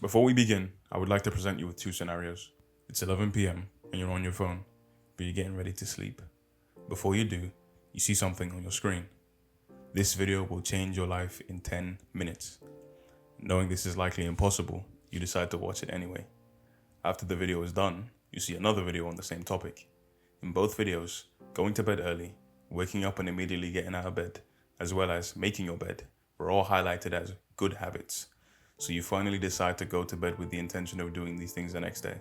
Before we begin, I would like to present you with two scenarios. It's 11 p.m. and you're on your phone, but you're getting ready to sleep. Before you do, you see something on your screen. This video will change your life in 10 minutes. Knowing this is likely impossible, you decide to watch it anyway. After the video is done, you see another video on the same topic. In both videos, going to bed early, waking up and immediately getting out of bed, as well as making your bed, were all highlighted as good habits. So you finally decide to go to bed with the intention of doing these things the next day.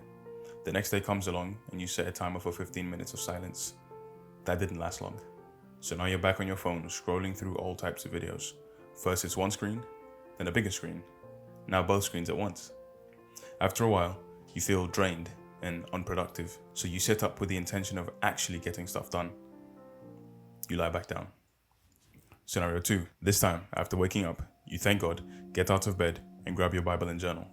The next day comes along and you set a timer for 15 minutes of silence. That didn't last long. So now you're back on your phone scrolling through all types of videos. First it's one screen, then a bigger screen. Now both screens at once. After a while, you feel drained and unproductive. So you sit up with the intention of actually getting stuff done. You lie back down. Scenario 2. This time, after waking up, you thank God, get out of bed, and grab your Bible and journal.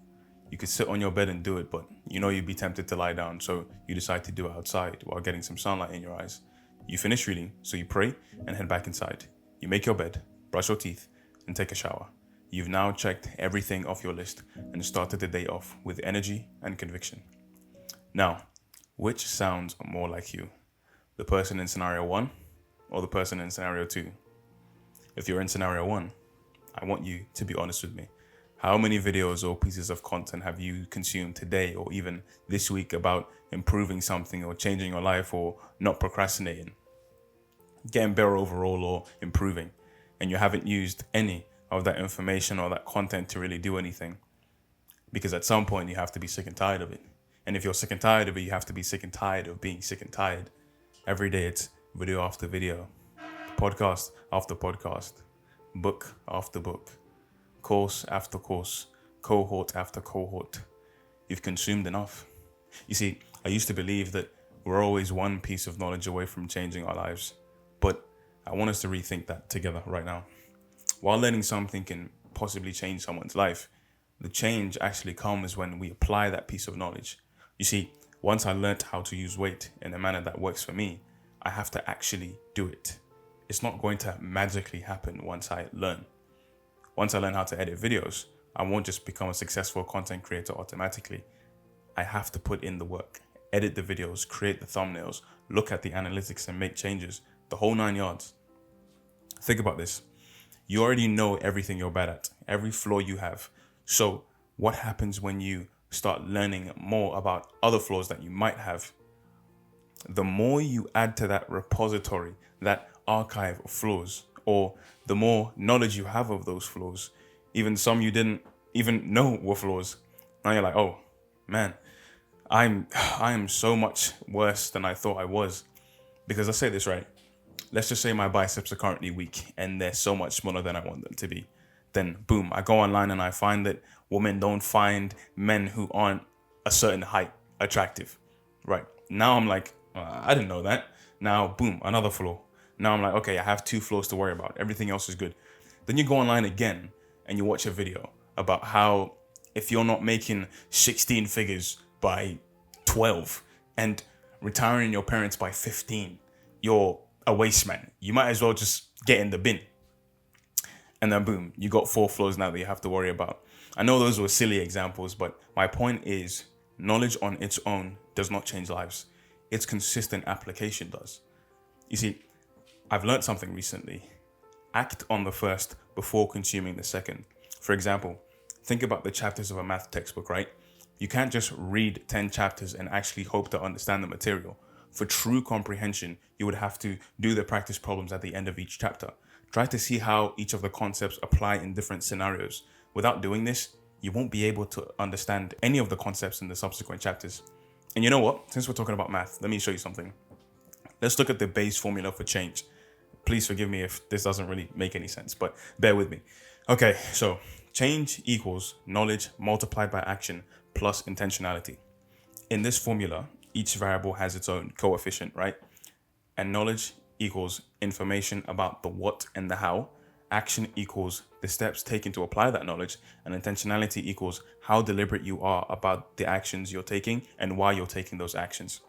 You could sit on your bed and do it, but you know you'd be tempted to lie down, so you decide to do it outside while getting some sunlight in your eyes. You finish reading, so you pray and head back inside. You make your bed, brush your teeth, and take a shower. You've now checked everything off your list and started the day off with energy and conviction. Now, which sounds more like you? The person in scenario 1 or the person in scenario 2? If you're in scenario 1, I want you to be honest with me. How many videos or pieces of content have you consumed today or even this week about improving something or changing your life or not procrastinating, getting better overall or improving, and you haven't used any of that information or that content to really do anything? Because at some point you have to be sick and tired of it. And if you're sick and tired of it, you have to be sick and tired of being sick and tired. Every day it's video after video, podcast after podcast, book after book, course after course, cohort after cohort. You've consumed enough. You see, I used to believe that we're always one piece of knowledge away from changing our lives, but I want us to rethink that together right now. While learning something can possibly change someone's life, the change actually comes when we apply that piece of knowledge. You see, once I learned how to use weight in a manner that works for me, I have to actually do it. It's not going to magically happen once I learn. Once I learn how to edit videos, I won't just become a successful content creator automatically. I have to put in the work, edit the videos, create the thumbnails, look at the analytics and make changes, the whole 9 yards. Think about this. You already know everything you're bad at, every flaw you have. So what happens when you start learning more about other flaws that you might have? The more you add to that repository, that archive of flaws, or the more knowledge you have of those flaws, even some you didn't even know were flaws, now you're like, oh man, I am so much worse than I thought I was. Because let's say this, right? Let's just say my biceps are currently weak and they're so much smaller than I want them to be. Then boom, I go online and I find that women don't find men who aren't a certain height attractive, right? Now I'm like, I didn't know that. Now, boom, another flaw. Now I'm like, okay, I have 2 flaws to worry about. Everything else is good. Then you go online again and you watch a video about how if you're not making 16 figures by 12 and retiring your parents by 15, you're a waste man. You might as well just get in the bin. And then boom, you got 4 flaws now that you have to worry about. I know those were silly examples, but my point is knowledge on its own does not change lives. Its consistent application does. You see, I've learned something recently. Act on the first before consuming the second. For example, think about the chapters of a math textbook, right? You can't just read 10 chapters and actually hope to understand the material. For true comprehension, you would have to do the practice problems at the end of each chapter. Try to see how each of the concepts apply in different scenarios. Without doing this, you won't be able to understand any of the concepts in the subsequent chapters. And you know what? Since we're talking about math, let me show you something. Let's look at the base formula for change. Please forgive me if this doesn't really make any sense, but bear with me. Okay, so change equals knowledge multiplied by action plus intentionality. In this formula, each variable has its own coefficient, right? And knowledge equals information about the what and the how. Action equals the steps taken to apply that knowledge. And intentionality equals how deliberate you are about the actions you're taking and why you're taking those actions.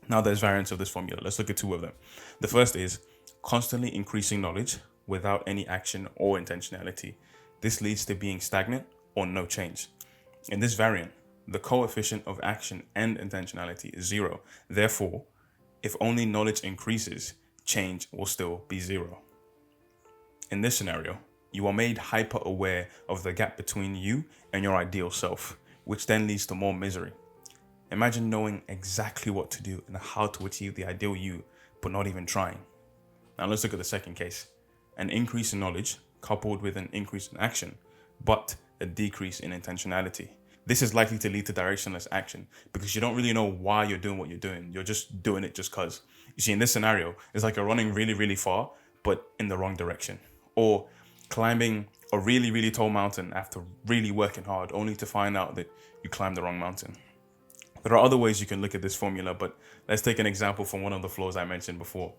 Now there's variants of this formula. Let's look at 2 of them. The first is constantly increasing knowledge without any action or intentionality. This leads to being stagnant or no change. In this variant, the coefficient of action and intentionality is 0. Therefore, if only knowledge increases, change will still be 0. In this scenario, you are made hyper aware of the gap between you and your ideal self, which then leads to more misery. Imagine knowing exactly what to do and how to achieve the ideal you, but not even trying. Now let's look at the second case. An increase in knowledge coupled with an increase in action, but a decrease in intentionality. This is likely to lead to directionless action because you don't really know why you're doing what you're doing. You're just doing it just because. You see, in this scenario, it's like you're running really, really far, but in the wrong direction. Or climbing a really, really tall mountain after really working hard, only to find out that you climbed the wrong mountain. There are other ways you can look at this formula, but let's take an example from one of the flaws I mentioned before.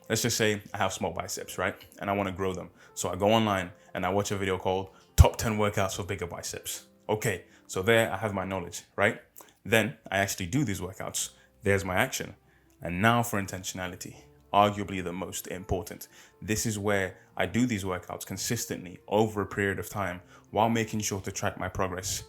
Let's just say I have small biceps, right? And I want to grow them. So I go online and I watch a video called Top 10 Workouts for Bigger Biceps. Okay, so there I have my knowledge, right? Then I actually do these workouts. There's my action. And now for intentionality, arguably the most important. This is where I do these workouts consistently over a period of time while making sure to track my progress.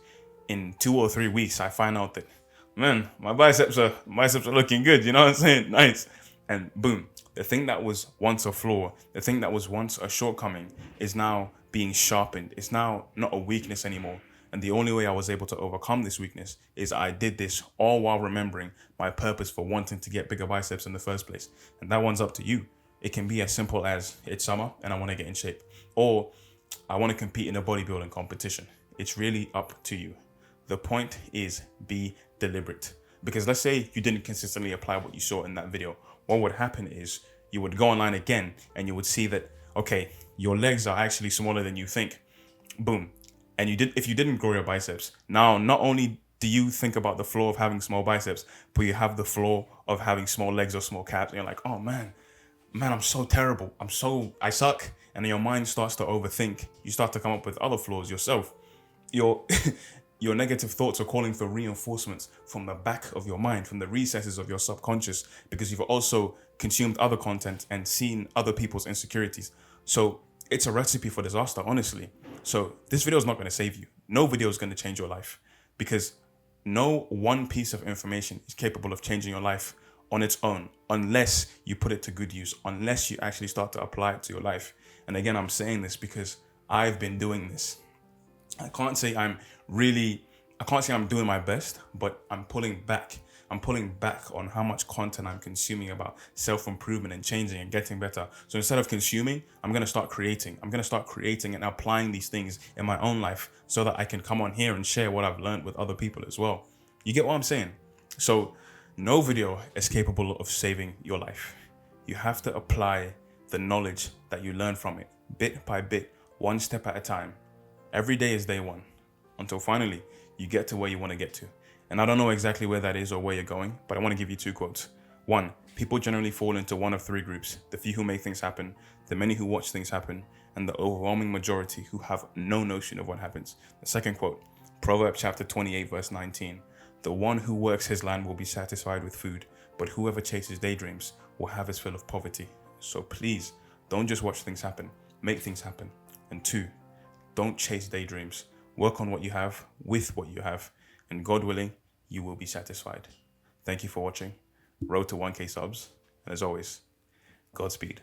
In 2 or 3 weeks, I find out that, man, my biceps are looking good. You know what I'm saying? Nice. And boom, the thing that was once a flaw, the thing that was once a shortcoming is now being sharpened. It's now not a weakness anymore. And the only way I was able to overcome this weakness is I did this all while remembering my purpose for wanting to get bigger biceps in the first place. And that one's up to you. It can be as simple as it's summer and I want to get in shape, or I want to compete in a bodybuilding competition. It's really up to you. The point is be deliberate. Because let's say you didn't consistently apply what you saw in that video. What would happen is you would go online again and you would see that, okay, your legs are actually smaller than you think. Boom. And if you didn't grow your biceps, now not only do you think about the flaw of having small biceps, but you have the flaw of having small legs or small calves. And you're like, oh man, I'm so terrible. I suck. And then your mind starts to overthink. You start to come up with other flaws yourself. Your negative thoughts are calling for reinforcements from the back of your mind, from the recesses of your subconscious, because you've also consumed other content and seen other people's insecurities. So it's a recipe for disaster, honestly. So this video is not going to save you. No video is going to change your life, because no one piece of information is capable of changing your life on its own, unless you put it to good use, unless you actually start to apply it to your life. And again, I'm saying this because I've been doing this. I can't say I'm doing my best, but I'm pulling back. I'm pulling back on how much content I'm consuming about self-improvement and changing and getting better. So instead of consuming, I'm going to start creating. I'm going to start creating and applying these things in my own life so that I can come on here and share what I've learned with other people as well. You get what I'm saying? So no video is capable of saving your life. You have to apply the knowledge that you learn from it, bit by bit, one step at a time. Every day is day one, until finally you get to where you want to get to. And I don't know exactly where that is or where you're going, but I want to give you 2 quotes. 1, people generally fall into one of 3 groups: the few who make things happen, the many who watch things happen, and the overwhelming majority who have no notion of what happens. The second quote, Proverbs chapter 28, verse 19. The one who works his land will be satisfied with food, but whoever chases daydreams will have his fill of poverty. So please, don't just watch things happen, make things happen. And 2, don't chase daydreams. Work on what you have, with what you have, and God willing, you will be satisfied. Thank you for watching. Road to 1K subs. And as always, Godspeed.